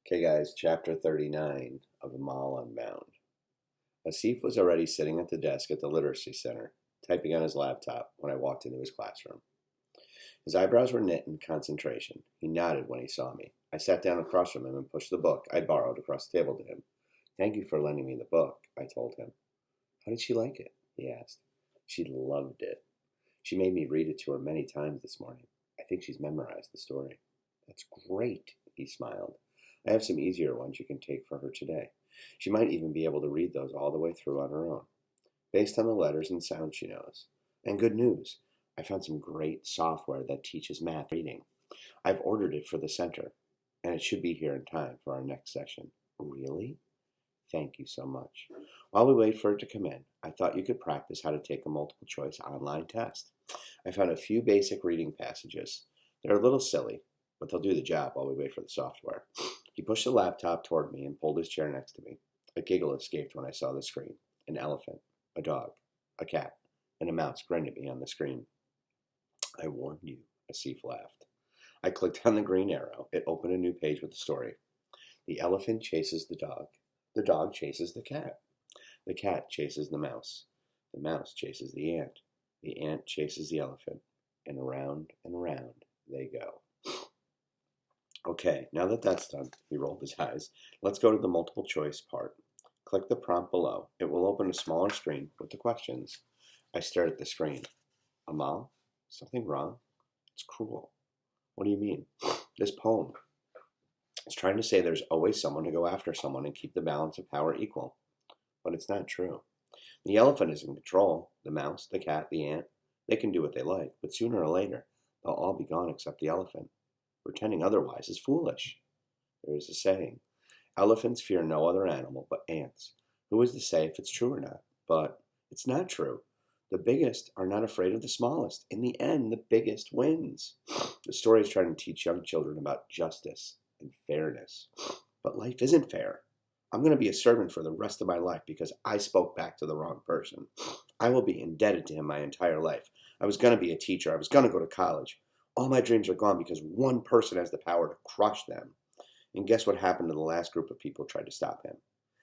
Okay, guys, chapter 39 of Amal Unbound. Asif was already sitting at the desk at the literacy center, typing on his laptop when I walked into his classroom. His eyebrows were knit in concentration. He nodded when he saw me. I sat down across from him and pushed the book I'd borrowed across the table to him. "Thank you for lending me the book," I told him. "How did she like it?" he asked. "She loved it. She made me read it to her many times this morning. I think she's memorized the story." "That's great," he smiled. "I have some easier ones you can take for her today. She might even be able to read those all the way through on her own, based on the letters and sounds she knows. And good news, I found some great software that teaches math reading. I've ordered it for the center, and it should be here in time for our next session." "Really? Thank you so much. While we wait for it to come in, I thought you could practice how to take a multiple choice online test. I found a few basic reading passages. They're a little silly, but they'll do the job while we wait for the software." He pushed the laptop toward me and pulled his chair next to me. A giggle escaped when I saw the screen. An elephant, a dog, a cat, and a mouse grinned at me on the screen. "I warned you," Asif laughed. I clicked on the green arrow. It opened a new page with the story. The elephant chases the dog chases the cat chases the mouse chases the ant chases the elephant, and around they go. "Okay, now that that's done," he rolled his eyes, "let's go to the multiple choice part. Click the prompt below. It will open a smaller screen with the questions." I stared at the screen. "Amal, something wrong? It's cruel." "What do you mean?" "This poem. It's trying to say there's always someone to go after someone and keep the balance of power equal. But it's not true. The elephant is in control. The mouse, the cat, the ant, they can do what they like, but sooner or later, they'll all be gone except the elephant. Pretending otherwise is foolish. There is a saying, 'Elephants fear no other animal but ants.' Who is to say if it's true or not? But it's not true. The biggest are not afraid of the smallest. In the end, the biggest wins." The story is trying to teach young children about justice and fairness. But life isn't fair. I'm going to be a servant for the rest of my life because I spoke back to the wrong person. I will be indebted to him my entire life. I was going to be a teacher. I was going to go to college. All my dreams are gone because one person has the power to crush them. And guess what happened to the last group of people who tried to stop him?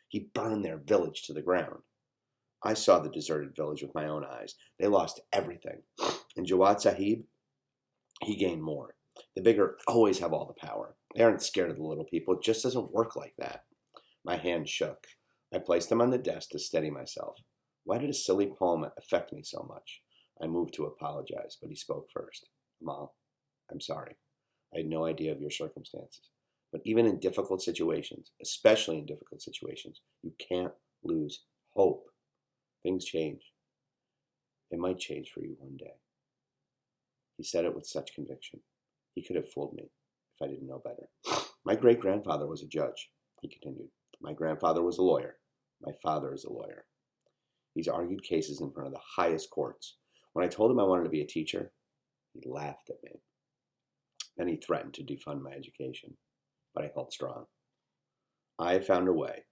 He burned their village to the ground. I saw the deserted village with my own eyes. They lost everything. And Jawad Sahib, he gained more. The bigger always have all the power. They aren't scared of the little people. It just doesn't work like that. My hand shook. I placed them on the desk to steady myself. Why did a silly poem affect me so much? I moved to apologize, but he spoke first. "Amal, I'm sorry. I had no idea of your circumstances. But even in difficult situations, especially in difficult situations, you can't lose hope. Things change. It might change for you one day." He said it with such conviction. He could have fooled me if I didn't know better. "My great-grandfather was a judge," he continued. "My grandfather was a lawyer. My father is a lawyer. He's argued cases in front of the highest courts. When I told him I wanted to be a teacher, he laughed at me. Then he threatened to defund my education. But I held strong. I found a way.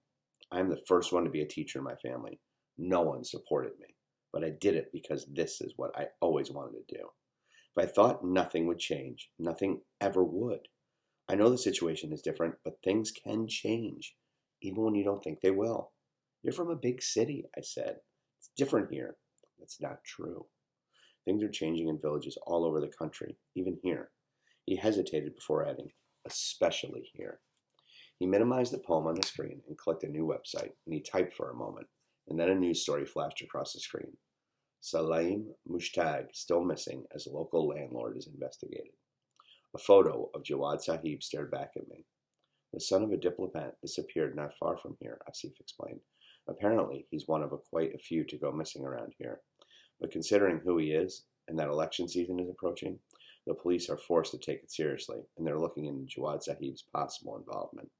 I am the first one to be a teacher in my family. No one supported me. But I did it because this is what I always wanted to do. If I thought nothing would change, nothing ever would. I know the situation is different, but things can change, even when you don't think they will." "You're from a big city," I said. "It's different here." "That's not true. Things are changing in villages all over the country, even here." He hesitated before adding, "Especially here." He minimized the poem on the screen and clicked a new website, and he typed for a moment, and then a news story flashed across the screen. Salim Mushtag still missing as local landlord is investigated. A photo of Jawad Sahib stared back at me. "The son of a diplomat disappeared not far from here," Asif explained. "Apparently, he's one of quite a few to go missing around here. But considering who he is, and that election season is approaching, the police are forced to take it seriously, and they're looking into Jawad Sahib's possible involvement."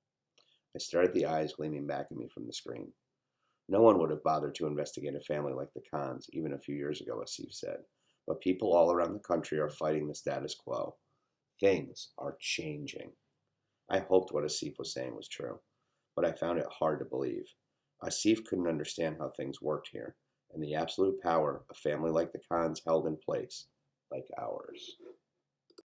I stared at the eyes gleaming back at me from the screen. "No one would have bothered to investigate a family like the Khans even a few years ago," Asif said. "But people all around the country are fighting the status quo. Things are changing." I hoped what Asif was saying was true, but I found it hard to believe. Asif couldn't understand how things worked here, and the absolute power a family like the Khans held in place, like ours.